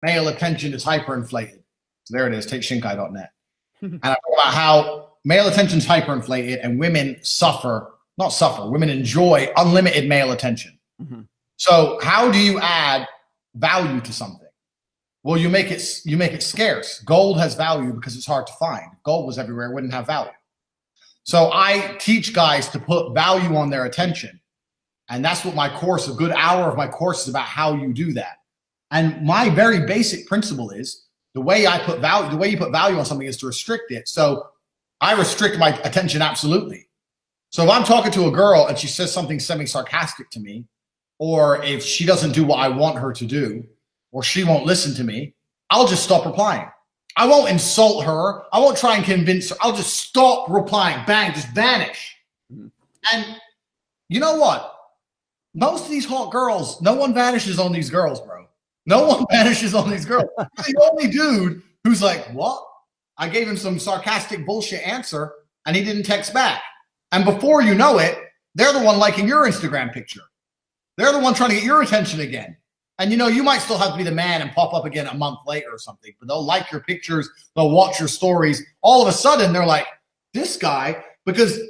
male attention is hyperinflated. So there it is, take shinkai.net. And I talk about how male attention is hyperinflated and women women enjoy unlimited male attention. Mm-hmm. So how do you add value to something? Well, you make it scarce. Gold has value because it's hard to find. If gold was everywhere, it wouldn't have value. So I teach guys to put value on their attention. And that's what a good hour of my course is about, how you do that. And my very basic principle is the way you put value on something is to restrict it. So I restrict my attention absolutely. So if I'm talking to a girl and she says something semi-sarcastic to me, or if she doesn't do what I want her to do, or she won't listen to me, I'll just stop replying. I won't insult her. I won't try and convince her. I'll just stop replying. Bang, just vanish. Mm-hmm. And you know what? Most of these hot girls, no one vanishes on these girls, bro. No one vanishes on these girls. The only dude who's like, what? I gave him some sarcastic bullshit answer and he didn't text back. And before you know it, they're the one liking your Instagram picture. They're the one trying to get your attention again. And you might still have to be the man and pop up again a month later or something, but they'll like your pictures, they'll watch your stories. All of a sudden, they're like, this guy, because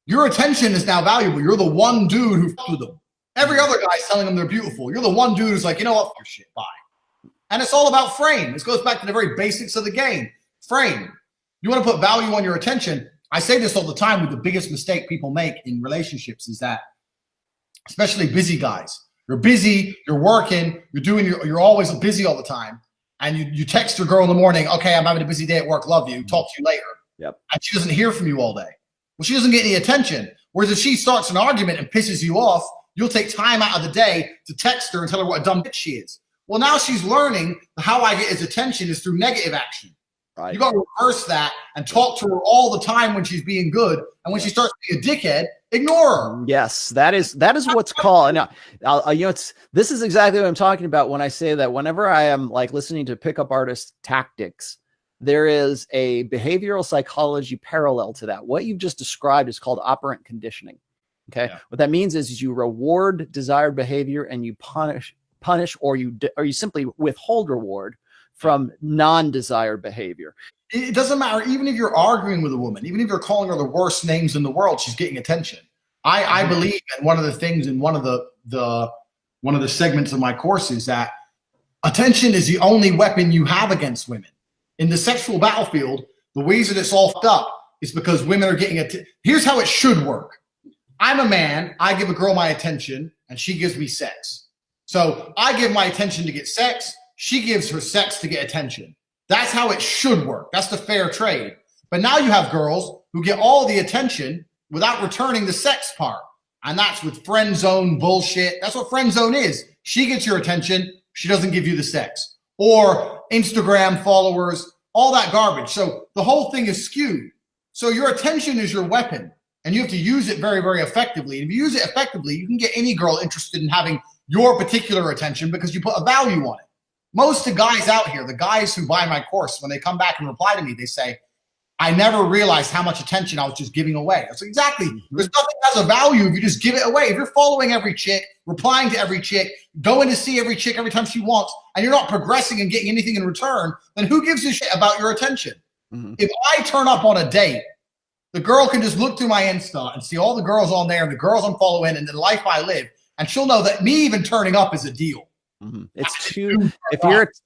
your attention is now valuable. You're the one dude who fucked with them. Every other guy's telling them they're beautiful. You're the one dude who's like, you know what, fuck shit, bye. And it's all about frame. This goes back to the very basics of the game. Frame. You want to put value on your attention. I say this all the time, with the biggest mistake people make in relationships is that, especially busy guys, you're busy, you're working, you're always busy all the time. And you text your girl in the morning, okay, I'm having a busy day at work, love you, talk to you later. Yep. And she doesn't hear from you all day. Well, she doesn't get any attention. Whereas if she starts an argument and pisses you off, you'll take time out of the day to text her and tell her what a dumb bitch she is. Well, now she's learning how I get his attention is through negative action. Right. You got to reverse that and talk to her all the time when she's being good. And when she starts being a dickhead, ignore her. Yes, that is what's called. And this is exactly what I'm talking about when I say that whenever I am like listening to pickup artist tactics, there is a behavioral psychology parallel to that. What you've just described is called operant conditioning. Okay. Yeah. What that means is you reward desired behavior and you punish or you simply withhold reward from non-desired behavior. It doesn't matter. Even if you're arguing with a woman, even if you're calling her the worst names in the world, she's getting attention. I believe, and one of the things in one of the segments of my course is that attention is the only weapon you have against women. In the sexual battlefield, the reason it's all fucked up is because women are getting here's how it should work. I'm a man, I give a girl my attention, and she gives me sex. So I give my attention to get sex, she gives her sex to get attention. That's how it should work. That's the fair trade. But now you have girls who get all the attention without returning the sex part. And that's with friend zone bullshit. That's what friend zone is. She gets your attention, she doesn't give you the sex. Or Instagram followers, all that garbage. So the whole thing is skewed. So your attention is your weapon. And you have to use it very, very effectively. And if you use it effectively, you can get any girl interested in having your particular attention because you put a value on it. Most of the guys out here, the guys who buy my course, when they come back and reply to me, they say, I never realized how much attention I was just giving away. I said, exactly. There's nothing that has a value if you just give it away. If you're following every chick, replying to every chick, going to see every chick every time she wants, and you're not progressing and getting anything in return, then who gives a shit about your attention? Mm-hmm. If I turn up on a date, the girl can just look through my Insta and see all the girls on there and the girls I'm following and the life I live, and she'll know that me even turning up is a deal. Mm-hmm. It's too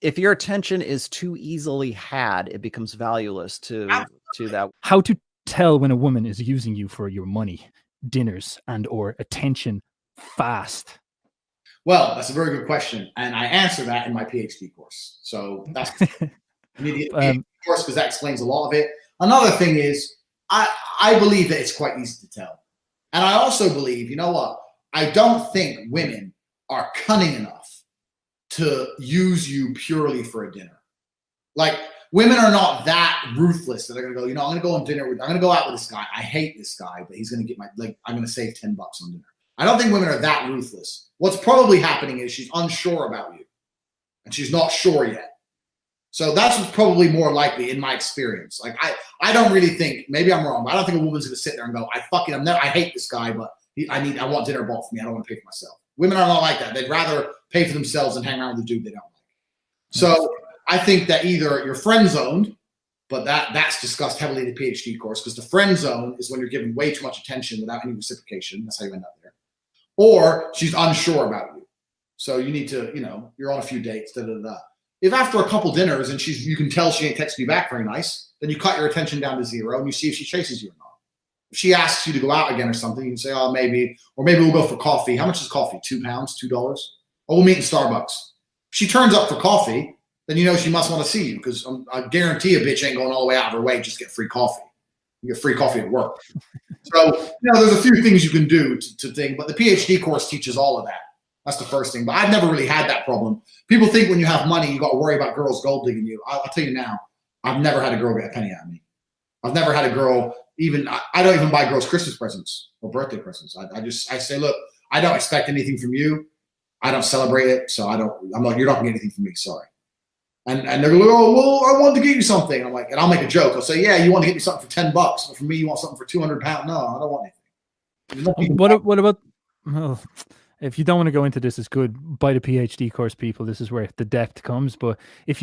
if your attention is too easily had, it becomes valueless to that. How to tell when a woman is using you for your money, dinners, and or attention fast? Well, that's a very good question, and I answer that in my PhD course. So that's immediate PhD course because that explains a lot of it. Another thing is I believe that it's quite easy to tell, and I also believe, you know what? I don't think women are cunning enough to use you purely for a dinner. Like, women are not that ruthless that they're gonna go, I'm gonna go on dinner I'm gonna go out with this guy. I hate this guy, but he's gonna get I'm gonna save $10 on dinner. I don't think women are that ruthless. What's probably happening is she's unsure about you and she's not sure yet. So that's what's probably more likely in my experience. Like, I don't really think, maybe I'm wrong, but I don't think a woman's gonna sit there and go, I hate this guy, but I want dinner bought for me. I don't want to pay for myself. Women are not like that. They'd rather pay for themselves and hang around with a dude they don't like. So I think that either you're friend zoned, but that's discussed heavily in the PhD course, because the friend zone is when you're giving way too much attention without any reciprocation. That's how you end up there. Or she's unsure about you. So you need to, you're on a few dates, If after a couple dinners and you can tell she ain't texting you back very nice, then you cut your attention down to 0 and you see if she chases you or not. If she asks you to go out again or something, you can say, oh, maybe, or maybe we'll go for coffee. How much is coffee? £2, $2? Or we'll meet in Starbucks. If she turns up for coffee, then you know she must want to see you, because I guarantee a bitch ain't going all the way out of her way just to get free coffee. You get free coffee at work. So, there's a few things you can do to think, but the PhD course teaches all of that. That's the first thing. But I've never really had that problem. People think when you have money, you got to worry about girls gold digging you. I'll tell you now, I've never had a girl get a penny out of me. I've never had a girl I don't even buy girls Christmas presents or birthday presents. I say, look, I don't expect anything from you. I don't celebrate it. So I'm like, you're not gonna get anything from me. Sorry. And they're like, oh, well, I wanted to get you something. I'm like, and I'll make a joke. I'll say, yeah, you want to get me something for $10, but for me, you want something for £200. No, I don't want anything. What about, well, if you don't want to go into this, it's good. By the PhD course, people, this is where the depth comes. But if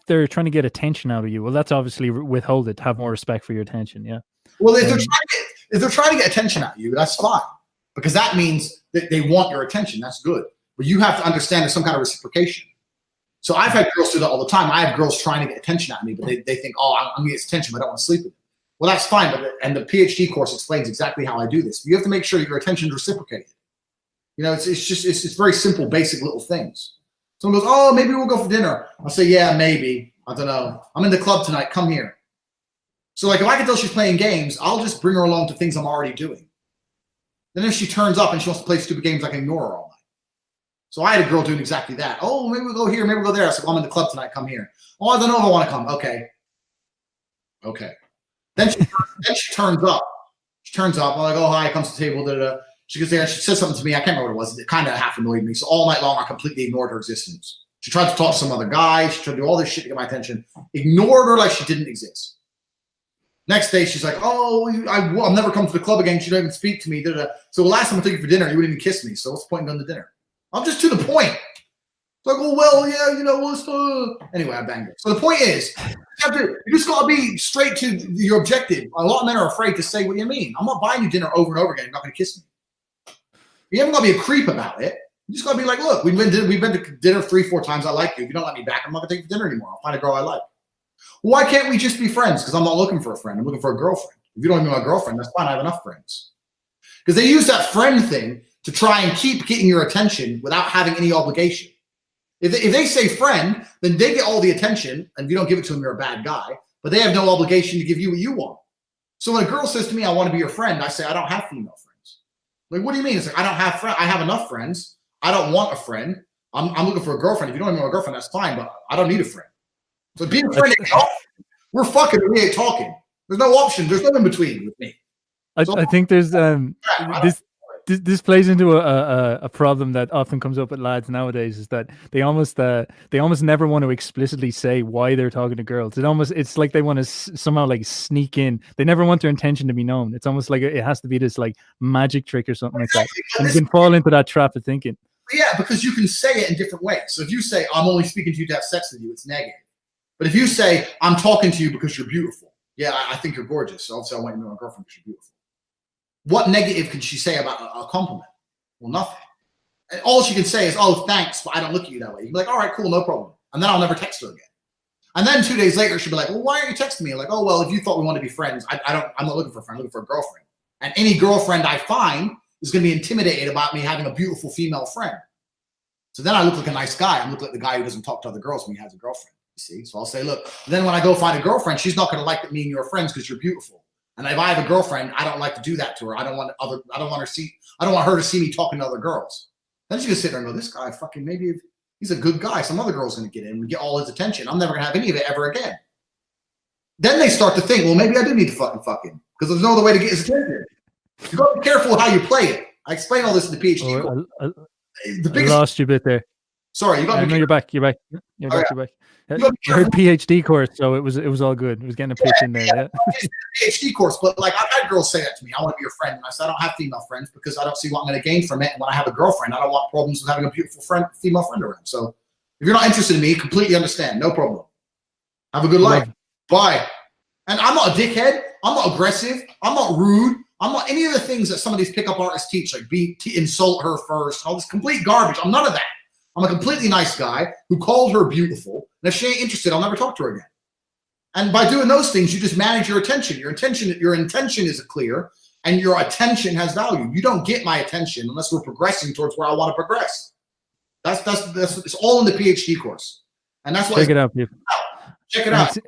they're trying to get attention out of you, well, that's obviously withhold it. Have more respect for your attention. Yeah. Well, if they're trying to get attention out of you, that's fine, because that means that they want your attention. That's good. But you have to understand there's some kind of reciprocation. So I've had girls do that all the time. I have girls trying to get attention out of me, but they think, oh, I'm gonna get attention, but I don't want to sleep with them. Well, that's fine. And the PhD course explains exactly how I do this. You have to make sure your attention is reciprocated. It's very simple, basic little things. Someone goes, oh, maybe we'll go for dinner. I'll say, yeah, maybe. I don't know. I'm in the club tonight. Come here. So like if I can tell she's playing games, I'll just bring her along to things I'm already doing. Then if she turns up and she wants to play stupid games, I can ignore her all night. So I had a girl doing exactly that. Oh, maybe we'll go here, maybe we'll go there. I said, well, I'm in the club tonight. Come here. Oh, I don't know if I want to come. Okay. Then she turns up. She turns up. I'm like, oh, hi. Comes to the table. Da, da, da. She goes there. She says something to me. I can't remember what it was. It kind of half annoyed me. So all night long, I completely ignored her existence. She tried to talk to some other guy. She tried to do all this shit to get my attention. Ignored her like she didn't exist. Next day, she's like, oh, I'll never come to the club again. She don't even speak to me. Da, da. So last time I took you for dinner, you wouldn't even kiss me. So what's the point in going to dinner? I'm just to the point. It's like, well, yeah, anyway, I banged her. So the point is, you just got to be straight to your objective. A lot of men are afraid to say what you mean. I'm not buying you dinner over and over again. You're not going to kiss me. You haven't got to be a creep about it. You just got to be like, look, we've been to dinner 3-4 times. I like you. If you don't let me back, I'm not going to take you for dinner anymore. I'll find a girl I like. Why can't we just be friends? Because I'm not looking for a friend. I'm looking for a girlfriend. If you don't have my girlfriend, that's fine. I have enough friends. Because they use that friend thing to try and keep getting your attention without having any obligation. If they say friend, then they get all the attention, and if you don't give it to them, you're a bad guy. But they have no obligation to give you what you want. So when a girl says to me, I want to be your friend, I say, I don't have female friends. Like, what do you mean? It's like, I don't have friends. I have enough friends. I don't want a friend. I'm looking for a girlfriend. If you don't have a girlfriend, that's fine, but I don't need a friend. So being a friend, we're fucking, we ain't talking. There's no option. There's no in between with me. I think there's this plays into a problem that often comes up with lads nowadays, is that they almost never want to explicitly say why they're talking to girls. It's like they want to somehow like sneak in. They never want their intention to be known. It's almost like it has to be this like magic trick or something like that. And you can fall into that trap of thinking. Yeah, because you can say it in different ways. So if you say, I'm only speaking to you to have sex with you, it's negative. But if you say, I'm talking to you because you're beautiful. Yeah, I think you're gorgeous. So obviously I want you to know my girlfriend because you're beautiful. What negative can she say about a compliment? Well, nothing. And all she can say is, oh, thanks, but I don't look at you that way. You'd be like, all right, cool, no problem. And then I'll never text her again. And then 2 days later, she'll be like, well, why aren't you texting me? Like, oh, well, if you thought we want to be friends, I'm not looking for a friend, I'm looking for a girlfriend. And any girlfriend I find is going to be intimidated about me having a beautiful female friend. So then I look like a nice guy. I look like the guy who doesn't talk to other girls when he has a girlfriend. You see? So I'll say, look, then when I go find a girlfriend, she's not going to like that me and you're friends because you're beautiful. And if I have a girlfriend, I don't like to do that to her. I don't want her to see me talking to other girls. Then she can sit there and go, this guy fucking, maybe he's a good guy. Some other girl's going to get in and get all his attention. I'm never going to have any of it ever again. Then they start to think, well, maybe I do need to fuck him because there's no other way to get his attention. You got to be careful how you play it. I explain all this in the PhD course. I lost you a bit there. Sorry, you got me. No, you're back. You're back. You're back. I heard PhD course, so it was all good. It was getting a pitch in there. Yeah. PhD course, but like I've had girls say that to me. I want to be your friend, and I said I don't have female friends because I don't see what I'm going to gain from it. And when I have a girlfriend, I don't want problems with having a beautiful female friend around. So If you're not interested in me, completely understand. No problem. Have a good life. Bye. And I'm not a dickhead. I'm not aggressive. I'm not rude. I'm not any of the things that some of these pickup artists teach, like insult her first, all this complete garbage. I'm none of that. I'm a completely nice guy who called her beautiful. And if she ain't interested, I'll never talk to her again. And by doing those things, you just manage your attention. Your intention is clear, and your attention has value. You don't get my attention unless we're progressing towards where I want to progress. That's it's all in the PhD course, and that's why. Check it out. Check it out.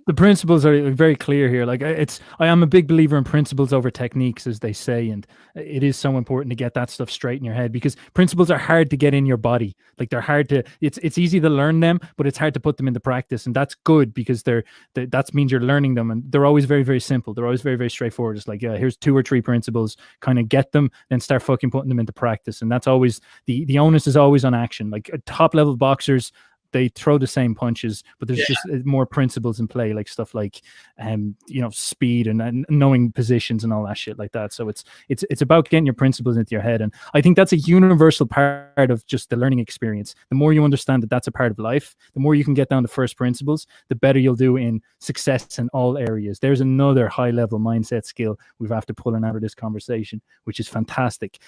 The principles are very clear here. Like I am a big believer in principles over techniques, as they say, and it is so important to get that stuff straight in your head, because principles are hard to get in your body. Like they're hard to. It's easy to learn them, but it's hard to put them into practice, and that's good because that means you're learning them, and they're always very, very simple. They're always very, very straightforward. It's like, yeah, here's 2 or 3 principles. Kind of get them, then start fucking putting them into practice, and that's always the onus is always on action. Like top level boxers, they throw the same punches, but there's just more principles in play, like stuff like, speed and knowing positions and all that shit like that. So it's about getting your principles into your head. And I think that's a universal part of just the learning experience. The more you understand that that's a part of life, the more you can get down to first principles, the better you'll do in success in all areas. There's another high level mindset skill we've have to pull in out of this conversation, which is fantastic.